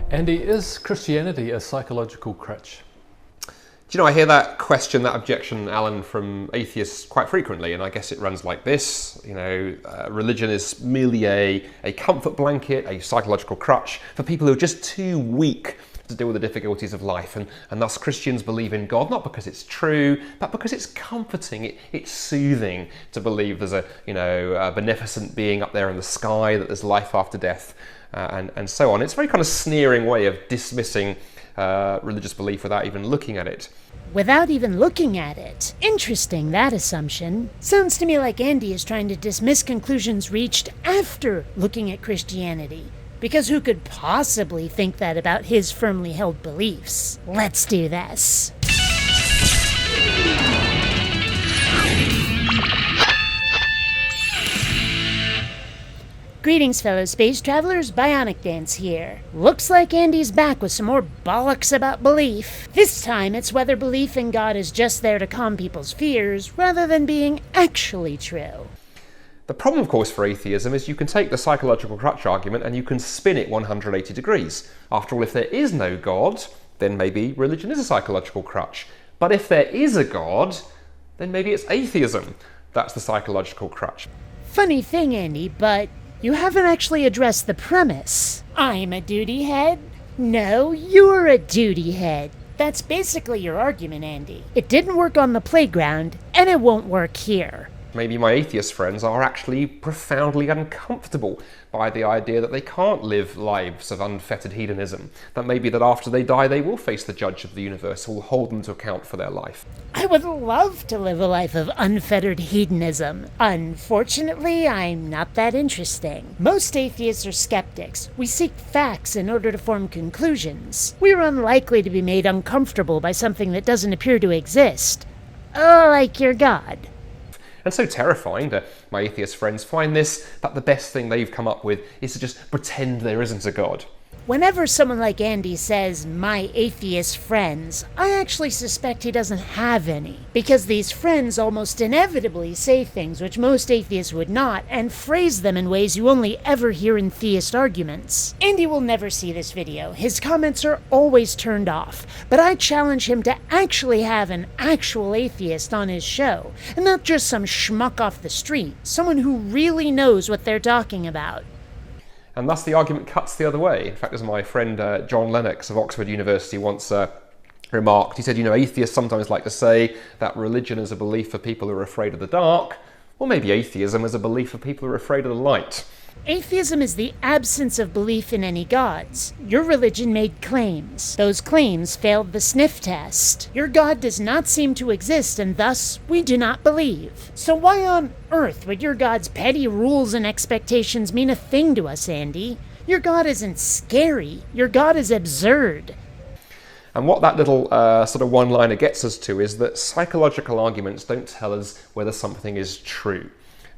Andy, is Christianity a psychological crutch? Do you know, I hear that question, that objection, Alan, from atheists quite frequently, and I guess it runs like this. Religion is merely a comfort blanket, a psychological crutch for people who are just too weak to deal with the difficulties of life, and thus Christians believe in God, not because it's true, but because it's comforting, it's soothing to believe there's a beneficent being up there in the sky, that there's life after death, and so on. It's a very kind of sneering way of dismissing religious belief without even looking at it. Without even looking at it. Interesting, that assumption. Sounds to me like Andy is trying to dismiss conclusions reached after looking at Christianity. Because who could possibly think that about his firmly held beliefs? Let's do this. Greetings, fellow space travelers, BionicDance here. Looks like Andy's back with some more bollocks about belief. This time it's whether belief in God is just there to calm people's fears, rather than being actually true. The problem, of course, for atheism is you can take the psychological crutch argument and you can spin it 180 degrees. After all, if there is no God, then maybe religion is a psychological crutch. But if there is a God, then maybe it's atheism that's the psychological crutch. Funny thing, Andy, but you haven't actually addressed the premise. I'm a duty head? No, you're a duty head. That's basically your argument, Andy. It didn't work on the playground, and it won't work here. Maybe my atheist friends are actually profoundly uncomfortable by the idea that they can't live lives of unfettered hedonism, that maybe that after they die they will face the judge of the universe who will hold them to account for their life. I would love to live a life of unfettered hedonism. Unfortunately, I'm not that interesting. Most atheists are skeptics. We seek facts in order to form conclusions. We're unlikely to be made uncomfortable by something that doesn't appear to exist. Like your God. And so terrifying that my atheist friends find that the best thing they've come up with is to just pretend there isn't a God. Whenever someone like Andy says, my atheist friends, I actually suspect he doesn't have any. Because these friends almost inevitably say things which most atheists would not, and phrase them in ways you only ever hear in theist arguments. Andy will never see this video. His comments are always turned off. But I challenge him to actually have an actual atheist on his show, and not just some schmuck off the street, someone who really knows what they're talking about. And thus the argument cuts the other way. In fact, as my friend John Lennox of Oxford University once remarked, he said, atheists sometimes like to say that religion is a belief for people who are afraid of the dark, or maybe atheism is a belief for people who are afraid of the light. Atheism is the absence of belief in any gods. Your religion made claims. Those claims failed the sniff test. Your God does not seem to exist, and thus we do not believe. So why on earth would your God's petty rules and expectations mean a thing to us, Andy? Your God isn't scary. Your God is absurd. And what that little sort of one-liner gets us to is that psychological arguments don't tell us whether something is true.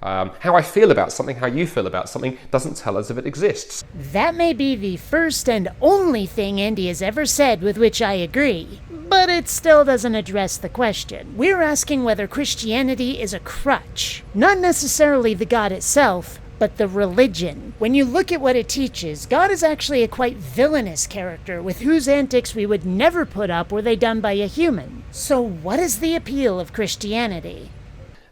How I feel about something, how you feel about something, doesn't tell us if it exists. That may be the first and only thing Andy has ever said with which I agree, but it still doesn't address the question. We're asking whether Christianity is a crutch, not necessarily the God itself, but the religion. When you look at what it teaches, God is actually a quite villainous character with whose antics we would never put up were they done by a human. So what is the appeal of Christianity?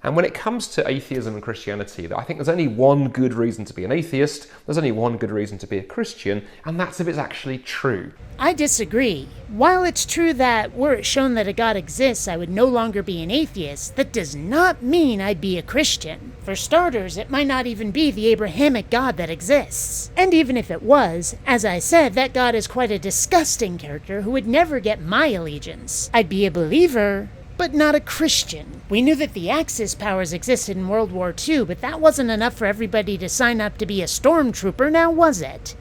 And when it comes to atheism and Christianity, I think there's only one good reason to be an atheist, there's only one good reason to be a Christian, and that's if it's actually true. I disagree. While it's true that were it shown that a God exists, I would no longer be an atheist, that does not mean I'd be a Christian. For starters, it might not even be the Abrahamic God that exists. And even if it was, as I said, that God is quite a disgusting character who would never get my allegiance. I'd be a believer, but not a Christian. We knew that the Axis powers existed in World War II, but that wasn't enough for everybody to sign up to be a stormtrooper, now was it?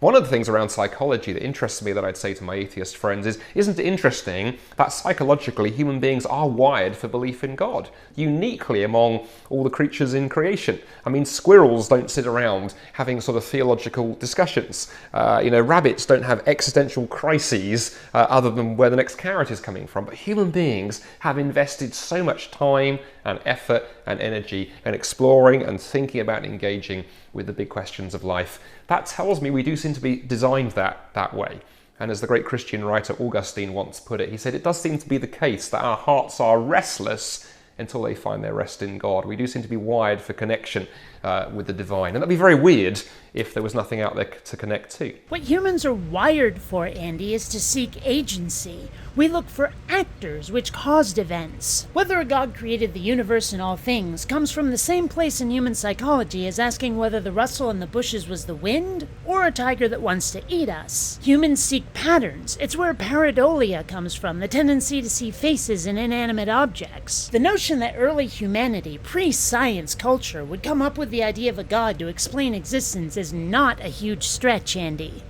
One of the things around psychology that interests me that I'd say to my atheist friends is, isn't it interesting that psychologically human beings are wired for belief in God, uniquely among all the creatures in creation? I mean, squirrels don't sit around having sort of theological discussions. Rabbits don't have existential crises other than where the next carrot is coming from. But human beings have invested so much time and effort and energy and exploring and thinking about and engaging with the big questions of life. That tells me we do seem to be designed that way. And as the great Christian writer Augustine once put it, he said, it does seem to be the case that our hearts are restless until they find their rest in God. We do seem to be wired for connection with the divine. And that'd be very weird if there was nothing out there to connect to. What humans are wired for, Andy, is to seek agency. We look for actors which caused events. Whether a god created the universe and all things comes from the same place in human psychology as asking whether the rustle in the bushes was the wind or a tiger that wants to eat us. Humans seek patterns. It's where pareidolia comes from, the tendency to see faces in inanimate objects. The notion that early humanity, pre-science culture, would come up with the idea of a god to explain existence is not a huge stretch, Andy.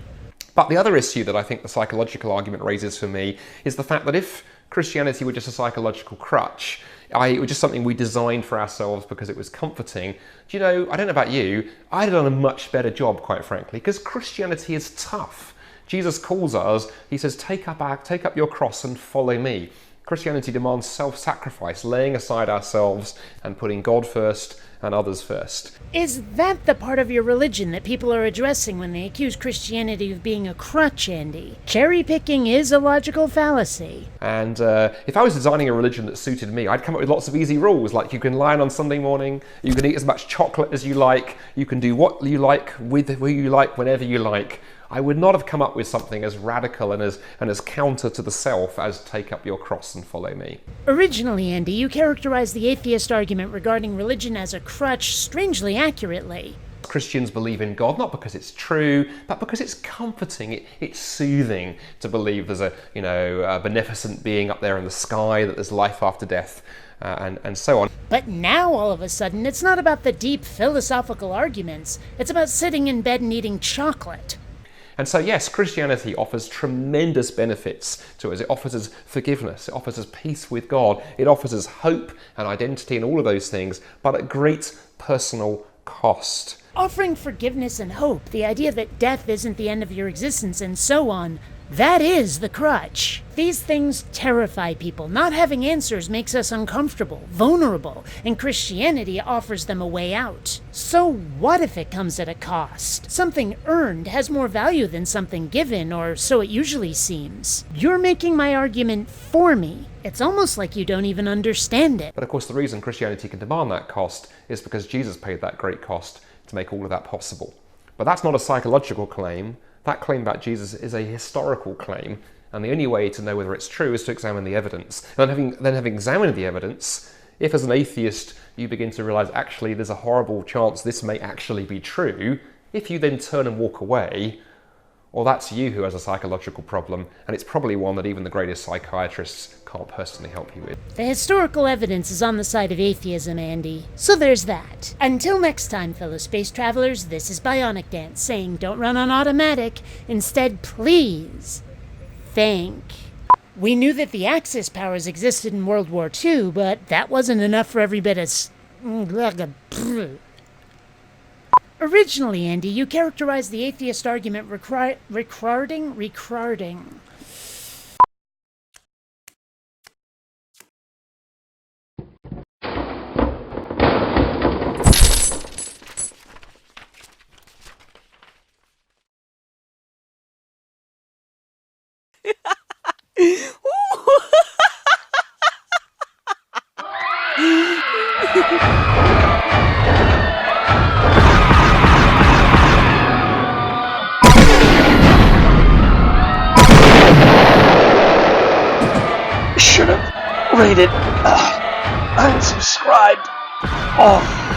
But the other issue that I think the psychological argument raises for me is the fact that if Christianity were just a psychological crutch, it was just something we designed for ourselves because it was comforting. Do you know, I don't know about you, I'd have done a much better job, quite frankly, because Christianity is tough. Jesus calls us, he says, take up your cross and follow me. Christianity demands self-sacrifice, laying aside ourselves and putting God first and others first. Is that the part of your religion that people are addressing when they accuse Christianity of being a crutch, Andy? Cherry-picking is a logical fallacy. And if I was designing a religion that suited me, I'd come up with lots of easy rules, like you can lie on Sunday morning, you can eat as much chocolate as you like, you can do what you like, with who you like, whenever you like. I would not have come up with something as radical and as counter to the self as take up your cross and follow me. Originally, Andy, you characterized the atheist argument regarding religion as a crutch strangely accurately. Christians believe in God not because it's true, but because it's comforting, it's soothing to believe there's a beneficent being up there in the sky, that there's life after death, and so on. But now, all of a sudden, it's not about the deep philosophical arguments. It's about sitting in bed and eating chocolate. And so, yes, Christianity offers tremendous benefits to us. It offers us forgiveness. It offers us peace with God. It offers us hope and identity and all of those things, but at great personal cost. Offering forgiveness and hope, the idea that death isn't the end of your existence and so on, that is the crutch. These things terrify people. Not having answers makes us uncomfortable, vulnerable, and Christianity offers them a way out. So what if it comes at a cost? Something earned has more value than something given, or so it usually seems. You're making my argument for me. It's almost like you don't even understand it. But of course, the reason Christianity can demand that cost is because Jesus paid that great cost to make all of that possible. But that's not a psychological claim. That claim about Jesus is a historical claim, and the only way to know whether it's true is to examine the evidence. And then having examined the evidence, if as an atheist you begin to realise actually there's a horrible chance this may actually be true, if you then turn and walk away, well, that's you who has a psychological problem, and it's probably one that even the greatest psychiatrists can't personally help you with. The historical evidence is on the side of atheism, Andy. So there's that. Until next time, fellow space travelers, this is BionicDance saying don't run on automatic. Instead, please think. We knew that the Axis powers existed in World War II, but that wasn't enough for every bit of Originally, Andy, you characterized the atheist argument regarding. Should have rated, unsubscribed. Oh.